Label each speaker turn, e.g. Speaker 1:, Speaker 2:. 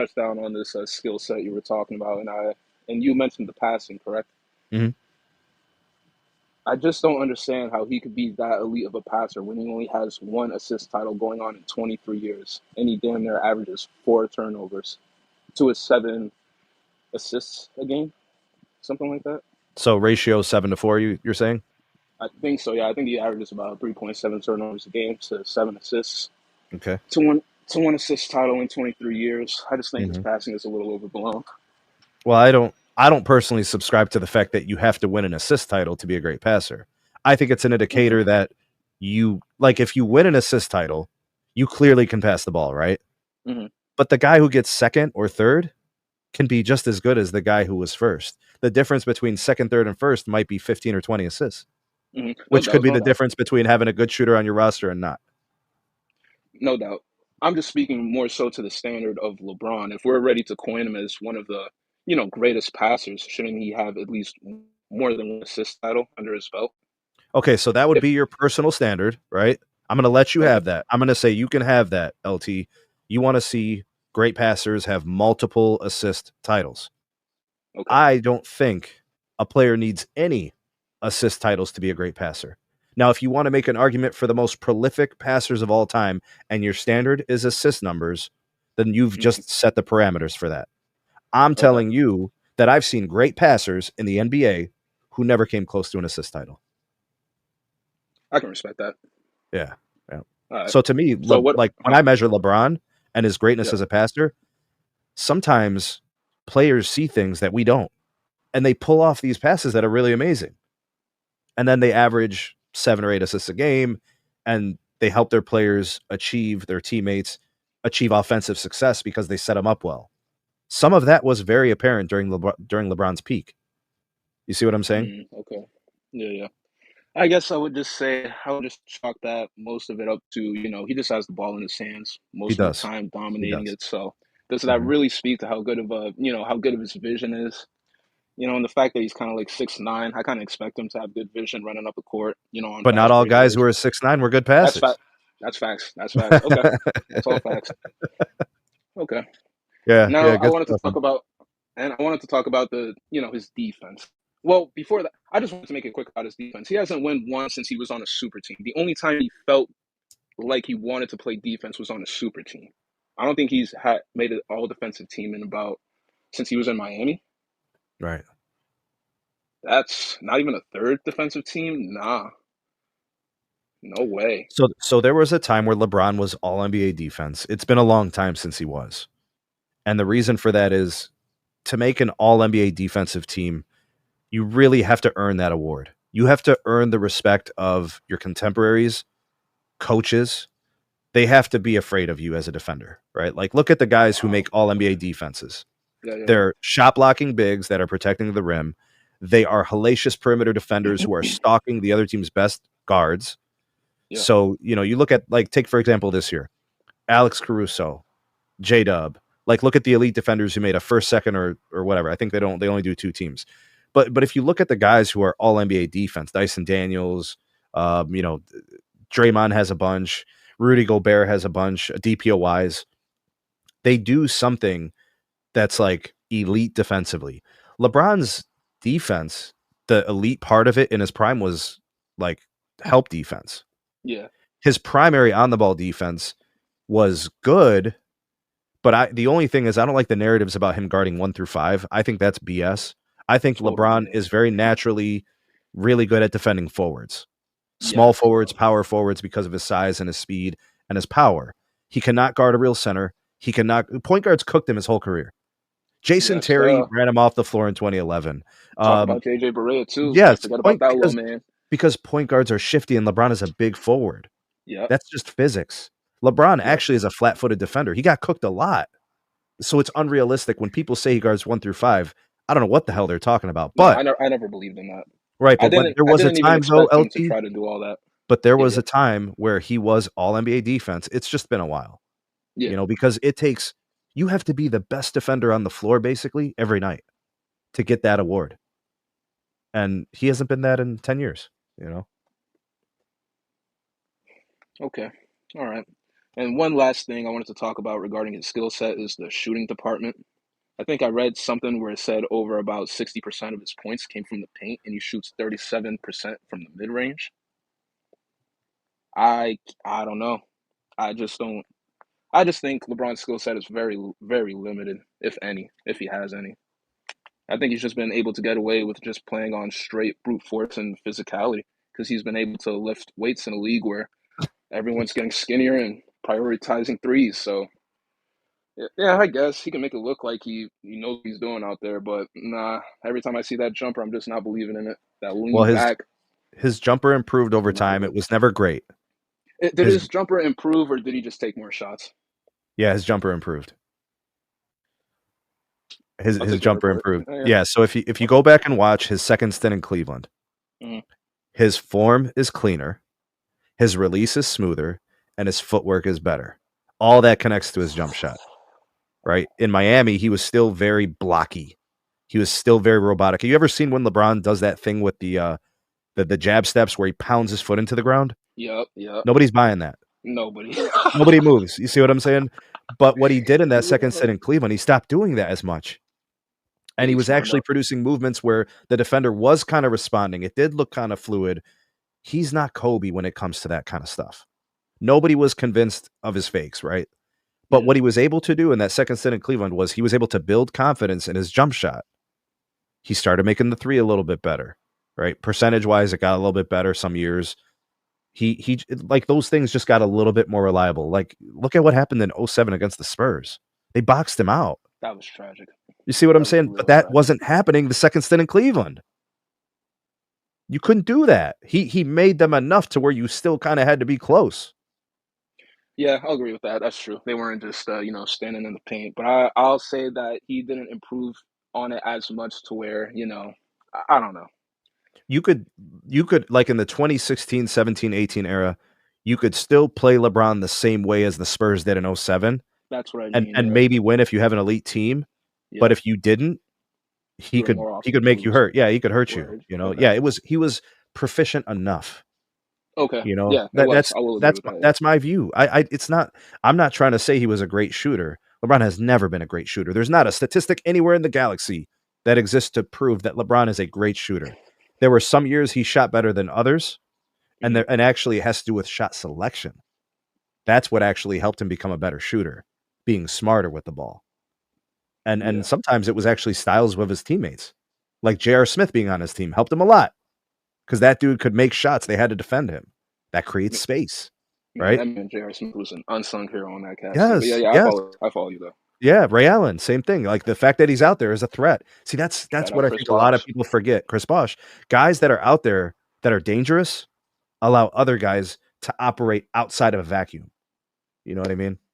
Speaker 1: touch down on this skill set you were talking about, and you mentioned the passing, correct?
Speaker 2: Mhm.
Speaker 1: I just don't understand how he could be that elite of a passer when he only has one assist title going on in 23 years, and he damn near averages 4 turnovers to his 7 assists a game, something like that.
Speaker 2: So ratio 7-4, you're saying?
Speaker 1: I think so. Yeah, I think he averages about 3.7 turnovers a game to 7 assists
Speaker 2: Okay.
Speaker 1: to one assist title in 23 years. I just think his
Speaker 2: Mhm.
Speaker 1: passing is a little overblown.
Speaker 2: Well, I don't personally subscribe to the fact that you have to win an assist title to be a great passer. I think it's an
Speaker 1: Hmm.
Speaker 2: indicator that you like if you win an assist title, you clearly can pass the ball, right?
Speaker 1: Hmm.
Speaker 2: But the guy who gets second or third can be just as good as the guy who was first. The difference between second, third, and first might be 15 or 20 assists,
Speaker 1: Hmm. No
Speaker 2: which could
Speaker 1: doubt,
Speaker 2: be
Speaker 1: no
Speaker 2: the
Speaker 1: doubt,
Speaker 2: difference between having a good shooter on your roster and not.
Speaker 1: no doubt. I'm just speaking more so to the standard of LeBron. If we're ready to coin him as one of the greatest passers, shouldn't he have at least more than one assist title under his belt?
Speaker 2: Okay, so that would
Speaker 1: If
Speaker 2: be your personal standard, right? I'm going to let you
Speaker 1: Okay,
Speaker 2: have that. I'm going to say you can have that, LT. You want to see great passers have multiple assist titles.
Speaker 1: okay,
Speaker 2: I don't think a player needs any assist titles to be a great passer. Now, if you want to make an argument for the most prolific passers of all time and your standard is assist numbers, then you've
Speaker 1: hmm,
Speaker 2: just set the parameters for that. I'm
Speaker 1: okay,
Speaker 2: telling you that I've seen great passers in the NBA who never came close to an assist title.
Speaker 1: I can respect that.
Speaker 2: Yeah. Yeah.
Speaker 1: All right.
Speaker 2: So to me,
Speaker 1: So what?
Speaker 2: like when
Speaker 1: Huh?
Speaker 2: I measure LeBron and his greatness
Speaker 1: Yeah.
Speaker 2: as a passer, sometimes players see things that we don't, and they pull off these passes that are really amazing. And then they average 7 or 8 assists a game, and they help their players achieve their teammates achieve offensive success because they set them up well. Some of that was very apparent during LeBron's peak. You see what I'm saying?
Speaker 1: Okay. Yeah, yeah. I guess I would just chalk that most of it up to, he just has the ball in his hands
Speaker 2: He
Speaker 1: most of the
Speaker 2: does.
Speaker 1: time,
Speaker 2: He
Speaker 1: dominating
Speaker 2: does.
Speaker 1: it. So does that
Speaker 2: Mhm.
Speaker 1: really speak to how good of his vision is? And the fact that he's kind of like 6'9", I kind of expect him to have good vision running up the court, on
Speaker 2: But not
Speaker 1: fast
Speaker 2: all
Speaker 1: break
Speaker 2: guys who
Speaker 1: plays.
Speaker 2: are 6'9" were good
Speaker 1: That's
Speaker 2: passers.
Speaker 1: fact. That's facts. That's facts. Okay. That's all facts. Okay.
Speaker 2: Yeah,
Speaker 1: Now
Speaker 2: yeah,
Speaker 1: I
Speaker 2: good
Speaker 1: wanted to
Speaker 2: stuff,
Speaker 1: talk
Speaker 2: man.
Speaker 1: about, and I wanted to talk about his defense. Well, before that, I just wanted to make it quick about his defense. He hasn't won one since he was on a super team. The only time he felt like he wanted to play defense was on a super team. I don't think he's had made an all defensive team in about since he was in Miami.
Speaker 2: Right.
Speaker 1: That's not even a third defensive team. Nah, no way.
Speaker 2: So there was a time where LeBron was all NBA defense. It's been a long time since he was. And the reason for that is to make an all NBA defensive team, you really have to earn that award. You have to earn the respect of your contemporaries, coaches. They have to be afraid of you as a defender, right? Like look at the guys who
Speaker 1: Wow.
Speaker 2: make all NBA
Speaker 1: Okay.
Speaker 2: defenses.
Speaker 1: Yeah, yeah,
Speaker 2: They're shot blocking bigs that are protecting the rim. They are hellacious perimeter defenders who are stalking the other team's best guards.
Speaker 1: yeah,
Speaker 2: So, you look at like take for example this year, Alex Caruso, J Dub. Like look at the elite defenders who made a first, second, or whatever. I think they only do two teams. But if you look at the guys who are all NBA defense, Dyson Daniels, you know, Draymond has a bunch, Rudy Gobert has a bunch, DPOYs. They do something that's like elite defensively. LeBron's defense, the elite part of it in his prime was like help defense.
Speaker 1: yeah,
Speaker 2: His primary on the ball defense was good, but the only thing is I don't like the narratives about him guarding 1 through 5. I think that's BS. I think
Speaker 1: totally.
Speaker 2: LeBron
Speaker 1: Yeah,
Speaker 2: is very naturally really good at defending forwards. Small
Speaker 1: yes.
Speaker 2: forwards, power forwards because of his size and his speed and his power. He cannot guard a real center. He cannot point guards cooked him his whole career. Jason
Speaker 1: Yes.
Speaker 2: Terry ran him off the floor in 2011.
Speaker 1: Talk
Speaker 2: Um,
Speaker 1: about JJ Barea too. Can't
Speaker 2: yes,
Speaker 1: forget about
Speaker 2: point
Speaker 1: that little man.
Speaker 2: because point guards are shifty and LeBron is a big forward.
Speaker 1: Yep.
Speaker 2: That's just physics. LeBron
Speaker 1: Yep.
Speaker 2: actually is a flat-footed defender. He got cooked a lot. So it's unrealistic when people say he guards 1 through 5. I don't know what the hell they're talking about.
Speaker 1: No,
Speaker 2: But
Speaker 1: I never believed in that.
Speaker 2: right,
Speaker 1: I
Speaker 2: but when
Speaker 1: didn't
Speaker 2: there
Speaker 1: I
Speaker 2: was a
Speaker 1: didn't even
Speaker 2: time though,
Speaker 1: expect him to
Speaker 2: LT,
Speaker 1: try to do all that.
Speaker 2: but there
Speaker 1: Yeah,
Speaker 2: was
Speaker 1: yeah,
Speaker 2: a time where he was all NBA defense. It's just been a while,
Speaker 1: yeah.
Speaker 2: because it takes you have to be the best defender on the floor basically every night to get that award. And he hasn't been that in 10 years.
Speaker 1: Okay. All right. And one last thing I wanted to talk about regarding his skill set is the shooting department. I think I read something where it said over about 60% of his points came from the paint, and he shoots 37% from the mid range. I don't know. I just don't. I just think LeBron's skill set is very very limited, if any, if he has any. I think he's just been able to get away with just playing on straight brute force and physicality because he's been able to lift weights in a league where everyone's getting skinnier and prioritizing threes. So yeah, I guess he can make it look like he knows what he's doing out there, but nah. Every time I see that jumper, I'm just not believing in it. That
Speaker 2: Well,
Speaker 1: lean back,
Speaker 2: his jumper improved over
Speaker 1: not
Speaker 2: time.
Speaker 1: with
Speaker 2: It
Speaker 1: it.
Speaker 2: was never great.
Speaker 1: Did
Speaker 2: His
Speaker 1: his jumper improve, or did he just take more shots?
Speaker 2: Yeah, his jumper improved.
Speaker 1: I'll
Speaker 2: His
Speaker 1: take your word
Speaker 2: jumper
Speaker 1: for it.
Speaker 2: improved.
Speaker 1: Yeah,
Speaker 2: Yeah, so if you
Speaker 1: okay.
Speaker 2: go back and watch his second stint in Cleveland,
Speaker 1: Mhm.
Speaker 2: his form is cleaner, his release is smoother, and his footwork is better. All that connects to his jump shot, right? In Miami, he was still very blocky. He was still very robotic. Have you ever seen when LeBron does that thing with the jab steps where he pounds his foot into the ground?
Speaker 1: Yep, yep.
Speaker 2: Nobody's buying that.
Speaker 1: Nobody.
Speaker 2: Nobody moves. You see what I'm saying? But what he did in that second stint in Cleveland, he stopped doing that as much.
Speaker 1: Yeah,
Speaker 2: And he
Speaker 1: he's
Speaker 2: was
Speaker 1: smart
Speaker 2: actually
Speaker 1: enough.
Speaker 2: producing movements where the defender was kind of responding. It did look kind of fluid. He's not Kobe when it comes to that kind of stuff. Nobody was convinced of his fakes, right? But
Speaker 1: Yeah,
Speaker 2: what he was able to do in that second stint in Cleveland was he was able to build confidence in his jump shot. He started making the three a little bit better, right? Percentage wise, it got a little bit better some years. He like those things just got a little bit more reliable. Like look at what happened in '07 against the Spurs. They boxed him out.
Speaker 1: that was tragic.
Speaker 2: You see what I'm
Speaker 1: That was
Speaker 2: saying? But
Speaker 1: real
Speaker 2: that
Speaker 1: tragic.
Speaker 2: wasn't happening the second stint in Cleveland. You couldn't do that. He made them enough to where you still kind of had to be close.
Speaker 1: Yeah, I'll agree with that. That's true. They weren't just standing in the paint, but I'll say that he didn't improve on it as much to where I don't know.
Speaker 2: You could you could like in the 2016, 17, 18 era, you could still play LeBron the same way as the Spurs did in '07
Speaker 1: That's what I
Speaker 2: and
Speaker 1: mean.
Speaker 2: and
Speaker 1: Yeah,
Speaker 2: maybe win if you have an elite team. But
Speaker 1: yeah.
Speaker 2: if you didn't, he
Speaker 1: Do it
Speaker 2: could
Speaker 1: more
Speaker 2: he
Speaker 1: often,
Speaker 2: could
Speaker 1: you
Speaker 2: make you
Speaker 1: lose.
Speaker 2: hurt. Yeah, he could hurt you,
Speaker 1: Word.
Speaker 2: you know.
Speaker 1: Okay.
Speaker 2: Yeah, he was proficient enough,
Speaker 1: Okay.
Speaker 2: you know.
Speaker 1: Yeah, it was. I will agree with that. Yeah.
Speaker 2: That's my view. I it's not I'm not trying to say he was a great shooter. LeBron has never been a great shooter. There's not a statistic anywhere in the galaxy that exists to prove that LeBron is a great shooter. There were some years he shot better than others,
Speaker 1: Mhm.
Speaker 2: and actually it has to do with shot selection. That's what actually helped him become a better shooter, being smarter with the ball. And
Speaker 1: Yeah.
Speaker 2: sometimes it was actually styles with his teammates. Like J.R. Smith being on his team helped him a lot because that dude could make shots. They had to defend him. That creates
Speaker 1: M-
Speaker 2: space,
Speaker 1: Man,
Speaker 2: right?
Speaker 1: that man J.R. Smith was an unsung hero on that cast too. But yeah,
Speaker 2: Yes,
Speaker 1: yeah, I
Speaker 2: yes.
Speaker 1: follow. I follow you though.
Speaker 2: Yeah, Ray Allen, same thing. Like the fact that he's out there is a threat. See, that's
Speaker 1: Shout
Speaker 2: what
Speaker 1: out
Speaker 2: I
Speaker 1: Chris
Speaker 2: think a lot of
Speaker 1: Bosh.
Speaker 2: people forget. Chris Bosh, guys that are out there that are dangerous, allow other guys to operate outside of a vacuum. You know what I mean?